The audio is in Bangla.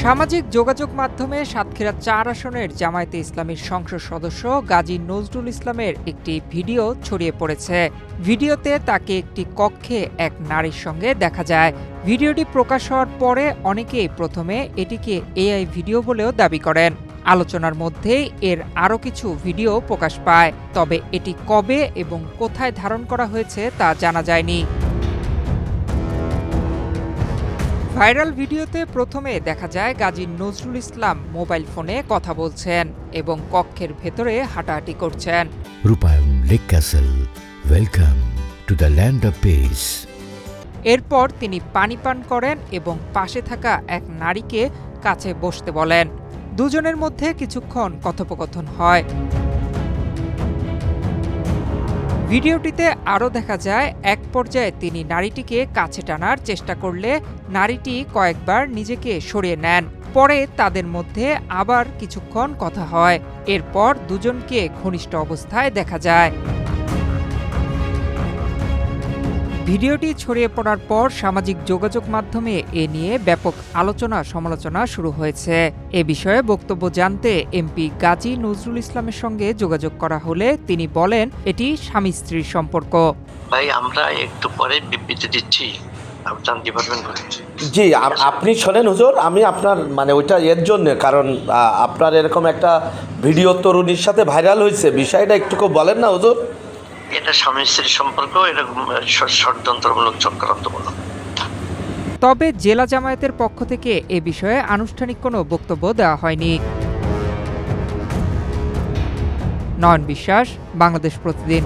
সামাজিক যোগাযোগ মাধ্যমে সাতক্ষীরা ৪ আসনের জামায়াতে ইসলামীর সংসদ সদস্য গাজী নজরুল ইসলামের একটি ভিডিও ছড়িয়ে পড়েছে। ভিডিওতে তাকে একটি কক্ষে এক নারীর সঙ্গে দেখা যায়। ভিডিওটি প্রকাশ হওয়ার পরে অনেকেই প্রথমে এটিকে এআই ভিডিও বলেও দাবি করেন। আলোচনার মধ্যেই এর আরও কিছু ভিডিও প্রকাশ পায়, তবে এটি কবে এবং কোথায় ধারণ করা হয়েছে তা জানা যায়নি। ভাইরাল ভিডিওতে প্রথমে দেখা যায় গাজী নজরুল ইসলাম মোবাইল ফোনে কথা বলছেন এবং কক্ষের ভেতরে হাঁটাহাঁটি করছেন। রূপায়ণ lake castle, welcome to the land of piece. এরপর তিনি পানি পান করেন এবং পাশে থাকা এক নারীকে কাছে বসতে বলেন। দুজনের মধ্যে কিছুক্ষণ কথোপকথন হয়। ভিডিওটিতে আরও দেখা যায় এক পর্যায়ে তিনি নারীটিকে কাছে টানার চেষ্টা করলে নারীটি কয়েকবার নিজেকে সরিয়ে নেন। পরে তাদের মধ্যে আবার কিছুক্ষণ কথা হয়। এরপর দুজনকে ঘনিষ্ঠ অবস্থায় দেখা যায়। ভিডিওটি ছড়িয়ে পড়ার পর সামাজিক যোগাযোগ মাধ্যমে এ নিয়ে ব্যাপক আলোচনা সমালোচনা শুরু হয়েছে। এ বিষয়ে বক্তব্য জানতে এমপি গাজী নজরুল ইসলামের সঙ্গে যোগাযোগ করা হলে তিনি বলেন, এটি স্বামী স্ত্রীর সম্পর্ক। ভাই, আমরা একটু পরে বিবৃতি দিচ্ছি, আপনার ডিপার্টমেন্ট করে। জি, আপনি শোনেন হুজুর, আমি আপনার ওইটা এর জন্য, কারণ আপনার এরকম একটা ভিডিও তরুণীর সাথে ভাইরাল হয়েছে, বিষয়টা একটু বলেন না হুজুর। এটা স্বামী স্ত্রীর সম্পর্ক, এরকম ষড়যন্ত্রমূলক চক্রান্তমূলক। তবে জেলা জামায়াতের পক্ষ থেকে এ বিষয়ে আনুষ্ঠানিক কোনো বক্তব্য দেওয়া হয়নি। নয়ন বিশ্বাস, বাংলাদেশ প্রতিদিন।